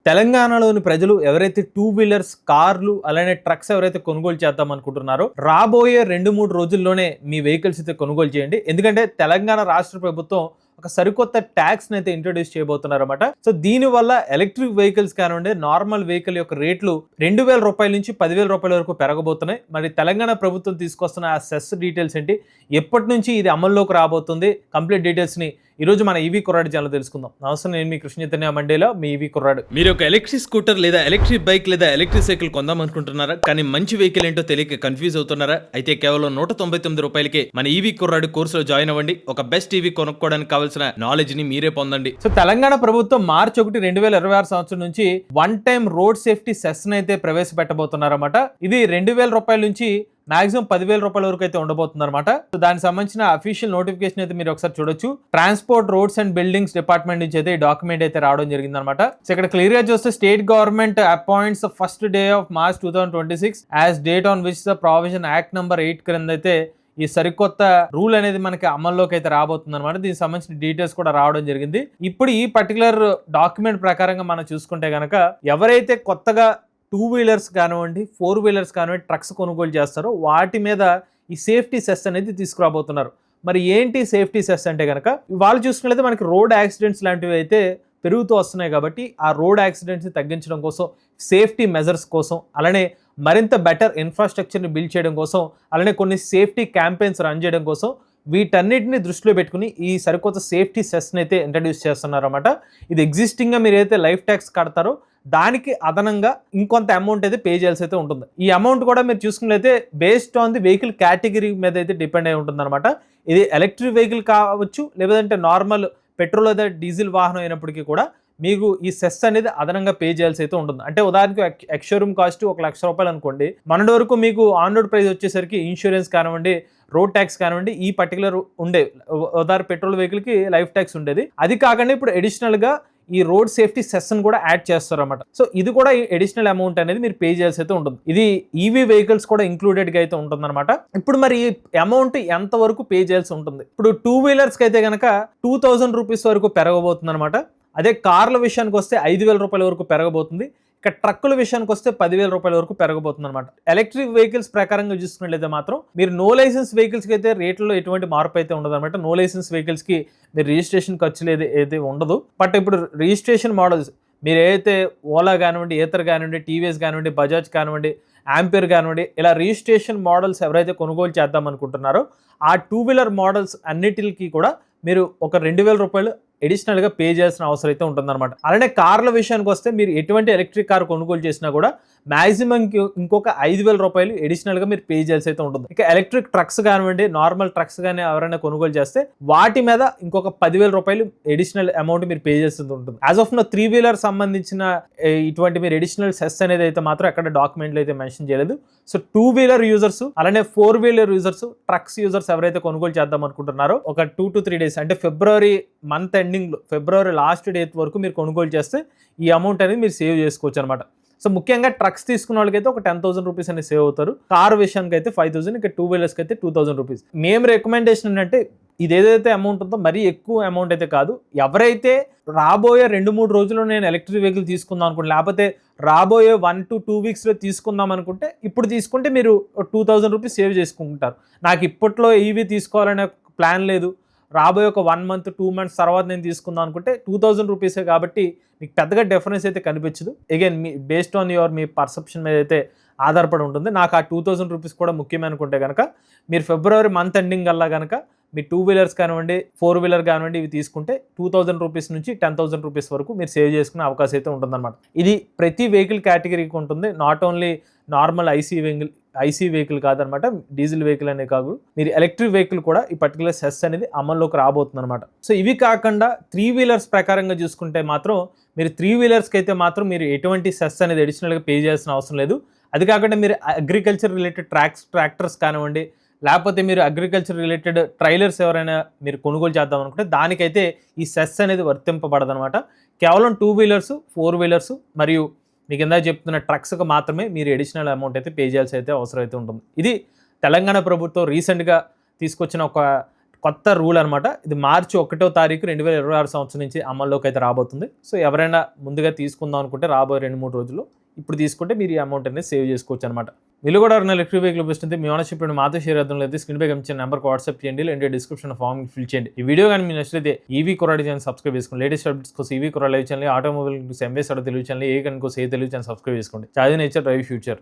తెలంగాణలోని ప్రజలు ఎవరైతే టూ వీలర్స్, కార్లు అలానే ట్రక్స్ ఎవరైతే కొనుగోలు చేద్దాం అనుకుంటున్నారో రాబోయే 2-3 రోజుల్లోనే మీ వెహికల్స్ అయితే కొనుగోలు చేయండి. ఎందుకంటే తెలంగాణ రాష్ట్ర ప్రభుత్వం ఒక సరికొత్త ట్యాక్స్‌ని అయితే ఇంట్రొడ్యూస్ చేయబోతున్నారన్నమాట. సో దీనివల్ల ఎలక్ట్రిక్ వెహికల్స్ కానివ్వండి, నార్మల్ వెహికల్ యొక్క రేట్లు రూ. 2,000 నుంచి రూ. 10,000 వరకు పెరగబోతున్నాయి. మరి తెలంగాణ ప్రభుత్వం తీసుకొస్తున్న ఆ సెస్ డీటెయిల్స్ ఏంటి? ఎప్పటి నుంచి ఇది అమల్లోకి రాబోతుంది? కంప్లీట్ డీటెయిల్స్‌ని ఈరోజు మన ఈవీ కుర్రాడు ఛానల్లో తెలుసుకుందాం. నమస్తే, నేను మీ కృష్ణ చైతన్య మండేలో మీ ఈవీ కుర్రాడు. మీరు ఒక ఎలక్ట్రిక్ స్కూటర్ లేదా ఎలక్ట్రిక్ బైక్ లేదా ఎలక్ట్రిక్ సైకిల్ కొందాం అనుకుంటున్నారా? కానీ మంచి వెహికల్ ఏంటో తెలియక కన్ఫ్యూజ్ అవుతున్నారా? అయితే కేవలం రూ. 199 మన ఈవీ కుర్రాడు కోర్సులో జాయిన్ అవ్వండి. ఒక బెస్ట్ ఈవీ కొనుక్కోవడానికి కావాల్సిన నాలెడ్జ్ ని మీరే పొందండి. సో తెలంగాణ ప్రభుత్వం మార్చి 1, 2026 సంవత్సరం నుంచి one time road safety cess అయితే ప్రవేశపెట్టబోతున్నారన్నమాట. ఇది రూ. 2,000 నుంచి మాక్సిమం రూ. 10,000 వరకు అయితే ఉండబోతుంది అనమాట. సో దానికి సంబంధించిన అఫీషియల్ నోటిఫికేషన్ అయితే మీరు ఒకసారి చూడొచ్చు. Transport, roads and buildings department నుంచి అయితే ఈ డాక్యుమెంట్ అయితే రావడం జరిగింది అనమాట. సో ఇక్కడ క్లియర్ గా చూస్తే state government appoints first day of March 2026 as date on which the provision act number 8 క్రింద అయితే ఈ సరికొత్త రూల్ అనేది మనకి అమల్లోకి అయితే రాబోతుంది అనమాట. దీనికి సంబంధించిన డీటెయిల్స్ కూడా రావడం జరిగింది. ఇప్పుడు ఈ పర్టికులర్ డాక్యుమెంట్ ప్రకారంగా మనం చూసుకుంటే గనక ఎవరైతే కొత్తగా టూ వీలర్స్ కానివ్వండి, 4 వీలర్స్ కానివ్వండి, ట్రక్స్ కొనుగోలు చేస్తారో వాటి మీద ఈ సేఫ్టీ సెస్ అనేది తీసుకురాబోతున్నారు. మరి ఏంటి సేఫ్టీ సెస్ అంటే కనుక వాళ్ళు చూసుకున్నట్లయితే మనకి రోడ్ యాక్సిడెంట్స్ లాంటివి అయితే పెరుగుతూ వస్తున్నాయి కాబట్టి ఆ రోడ్ యాక్సిడెంట్స్ని తగ్గించడం కోసం, సేఫ్టీ మెజర్స్ కోసం, అలానే మరింత బెటర్ ఇన్ఫ్రాస్ట్రక్చర్ని బిల్డ్ చేయడం కోసం, అలానే కొన్ని సేఫ్టీ క్యాంపెయిన్స్ రన్ చేయడం కోసం వీటన్నిటిని దృష్టిలో పెట్టుకుని ఈ సరికొత్త సేఫ్టీ సెస్ని అయితే ఇంట్రడ్యూస్ చేస్తున్నారు అన్నమాట. ఇది ఎగ్జిస్టింగ్గా మీరు ఏదైతే లైఫ్ ట్యాక్స్ కడతారో దానికి అదనంగా ఇంకొంత అమౌంట్ అయితే పే చేయాల్సి అయితే ఉంటుంది. ఈ అమౌంట్ కూడా మీరు చూసుకున్నట్లయితే based on the vehicle category మీద అయితే డిపెండ్ అయి ఉంటుంది అనమాట. ఇది ఎలక్ట్రిక్ వెహికల్ కావచ్చు, లేదంటే నార్మల్ పెట్రోల్ లేదా డీజిల్ వాహనం అయినప్పటికీ కూడా మీకు ఈ సెస్ అనేది అదనంగా పే చేయాల్సి అయితే ఉంటుంది. అంటే ఉదాహరణకు ఎక్స్షోరూమ్ కాస్ట్ ₹1,00,000 అనుకోండి, మొన్నటి వరకు మీకు ఆన్ రోడ్ ప్రైస్ వచ్చేసరికి ఇన్సూరెన్స్ కానివ్వండి, రోడ్ ట్యాక్స్ కానివ్వండి, ఈ పర్టికులర్ ఉండే ఉదాహరణ పెట్రోల్ వెహికల్కి లైఫ్ ట్యాక్స్ ఉండేది. అది కాకుండా ఇప్పుడు అడిషనల్గా ఈ రోడ్ సేఫ్టీ సెషన్ కూడా యాడ్ చేస్తారు అన్నమాట. సో ఇది కూడా అడిషనల్ అమౌంట్ అనేది మీరు పే చేయాల్సి అయితే ఉంటుంది. ఇది ఈవీ వెహికల్స్ కూడా ఇంక్లూడెడ్ గా అయితే ఉంటుంది అనమాట. ఇప్పుడు మరి అమౌంట్ ఎంత వరకు పే చేయాల్సి ఉంటుంది? ఇప్పుడు టూ వీలర్స్ కి అయితే కనుక ₹2,000 వరకు పెరగబోతుంది అనమాట. అదే కార్ల విషయానికి వస్తే ₹5,000 వరకు పెరగబోతుంది. ఇక ట్రక్కుల విషయానికి వస్తే ₹10,000 వరకు పెరగబోతుంది అనమాట. ఎలక్ట్రిక్ వెహికల్స్ ప్రకారంగా చూసుకున్నట్లయితే మాత్రం మీరు నో లైసెన్స్ వెహికల్స్కి అయితే రేట్లలో ఎటువంటి మార్పు అయితే ఉండదు అనమాట. నో లైసెన్స్ వెహికల్స్కి మీరు రిజిస్ట్రేషన్ ఖర్చులు అయితే ఉండదు. బట్ ఇప్పుడు రిజిస్ట్రేషన్ మోడల్స్ మీరు ఏదైతే ఓలా కానివ్వండి, ఏతర్ కానివ్వండి, టీవీఎస్ కానివ్వండి, బజాజ్ కానివ్వండి, యాంపియర్ కానివ్వండి, ఇలా రిజిస్ట్రేషన్ మోడల్స్ ఎవరైతే కొనుగోలు చేద్దాం అనుకుంటున్నారో ఆ టూ వీలర్ మోడల్స్ అన్నిటికి కూడా మీరు ఒక ₹2,000 అడిషనల్గా పే చేయాల్సిన అవసరం అయితే ఉంటుందన్నమాట. అలానే కార్ల విషయానికి వస్తే మీరు ఎటువంటి ఎలక్ట్రిక్ కార్ కొనుగోలు చేసినా కూడా మాక్సిమం ఇంకొక ₹5,000 అడిషనల్గా మీరు పే చేయాల్సి అయితే ఉంటుంది. ఇక ఎలక్ట్రిక్ ట్రక్స్ కానివ్వండి, నార్మల్ ట్రక్స్ కానీ ఎవరైనా కొనుగోలు చేస్తే వాటి మీద ఇంకొక ₹10,000 అడిషనల్ అమౌంట్ మీరు పే చేసి ఉంటుంది. యాజ్ ఆఫ్ నో 3 వీలర్ సంబంధించిన ఇటువంటి మీరు అడిషనల్ సెస్ అనేది అయితే మాత్రం ఎక్కడ డాక్యుమెంట్లు అయితే మెన్షన్ చేయలేదు. సో 2 వీలర్ యూజర్స్ అలానే 4 వీలర్ యూజర్స్, ట్రక్స్ యూజర్స్ ఎవరైతే కొనుగోలు చేద్దాం అనుకుంటున్నారో ఒక 2 to 3 days అంటే ఫిబ్రవరి మంత్ ఎండింగ్, ఫిబ్రవరి లాస్ట్ డేట్ వరకు మీరు కొనుగోలు చేస్తే ఈ అమౌంట్ అనేది మీరు సేవ్ చేసుకోవచ్చు అనమాట. సో ముఖ్యంగా ట్రక్స్ తీసుకున్న వాళ్ళకైతే ఒక ₹10,000 అనేది సేవ్ అవుతారు. కార్ విషయానికి అయితే 5,000, ఇక టూ వీలర్స్కి అయితే ₹2,000. మేము రికమెండేషన్ ఏంటంటే ఇది ఏదైతే అమౌంట్ ఉందో మరీ ఎక్కువ అమౌంట్ అయితే కాదు. ఎవరైతే రాబోయే 2-3 రోజుల్లో నేను ఎలక్ట్రిక్ వెహికల్ తీసుకుందాం అనుకుంటే, లేకపోతే రాబోయే 1 to 2 weeks తీసుకుందాం అనుకుంటే ఇప్పుడు తీసుకుంటే మీరు ₹2,000 సేవ్ చేసుకుంటారు. నాకు ఇప్పట్లో ఈవీ తీసుకోవాలనే ప్లాన్ లేదు, రాబోయే ఒక 1 month 2 months తర్వాత నేను తీసుకుందాం అనుకుంటే ₹2,000 కాబట్టి మీకు పెద్దగా డిఫరెన్స్ అయితే కనిపించదు. Again me based on me perception మీద అయితే ఆధారపడి ఉంటుంది. నాకు ఆ ₹2,000 కూడా ముఖ్యమే అనుకుంటే కనుక మీరు ఫిబ్రవరి మంత్ ఎండింగ్ అలా కనుక మీ 2 వీలర్స్ కానివ్వండి, 4 వీలర్ కానివ్వండి, ఇవి తీసుకుంటే ₹2,000 నుంచి ₹10,000 వరకు మీరు సేవ్ చేసుకునే అవకాశం అయితే ఉంటుందన్నమాట. ఇది ప్రతి వెహికల్ కేటగిరీకి ఉంటుంది. Not only normal IC vehicle కాదనమాట, డీజిల్ వెహికల్ అనే కాదు, మీరు ఎలక్ట్రిక్ వెహికల్ కూడా ఈ పర్టికులర్ సెస్ అనేది అమల్లోకి రాబోతుంది అనమాట. సో ఇవి కాకుండా 3 వీలర్స్ ప్రకారంగా చూసుకుంటే మాత్రం మీరు 3 వీలర్స్కి అయితే మాత్రం మీరు ఎటువంటి సెస్ అనేది అడిషనల్గా పే చేయాల్సిన అవసరం లేదు. అది కాకుండా మీరు అగ్రికల్చర్ రిలేటెడ్ ట్రాక్టర్స్ కానివ్వండి, లేకపోతే మీరు అగ్రికల్చర్ రిలేటెడ్ ట్రైలర్స్ ఎవరైనా మీరు కొనుగోలు చేద్దాం అనుకుంటే దానికైతే ఈ సెస్ అనేది వర్తింపబడదు అనమాట. కేవలం 2 వీలర్స్, 4 వీలర్స్ మరియు మీకు ఇందాక చెప్తున్న ట్రక్స్కి మాత్రమే మీరు అడిషనల్ అమౌంట్ అయితే పే చేయాల్సి అయితే అవసరం అయితే ఉంటుంది. ఇది తెలంగాణ ప్రభుత్వం రీసెంట్గా తీసుకొచ్చిన ఒక కొత్త రూల్ అనమాట. ఇది మార్చి 1వ తారీఖు 2026 సంవత్సరం నుంచి అమల్లోకి అయితే రాబోతుంది. సో ఎవరైనా ముందుగా తీసుకుందాం అనుకుంటే రాబోయే 2-3 రోజుల్లో ఇప్పుడు తీసుకుంటే మీరు ఈ అమౌంట్ అనేది సేవ్ చేసుకోవచ్చు అనమాట. వీళ్ళు కూడా ఎలక్ట్రిక్ వెహికల్ చూపిస్తుంది. మీ ఓనర్షిప్ మాతో షేర్ అవుతుంది. లేదు స్క్రీన్ పై కనిపించిన నెంబర్కి వాట్సాప్ చేయండి, లేదంటే డిస్క్రిప్షన్ ఫామ్ ఫిల్ చేయండి. ఈ వీడియో కానీ మీరు నచ్చితే ఈవీ కుర్రాడి ఛానల్ సబ్స్క్రైబ్ చేసుకోండి. లేటెస్ట్ అప్డేట్స్ కోసం ఈవీ కుర్రాడి live channel, automobile MBS Telugu channel, ఏ కనుక తెలుగు ఛానల్ సబ్స్క్రైబ్ చేసుకోండి. చాది నేచర్ డ్రైవ్ ఫ్యూచర్.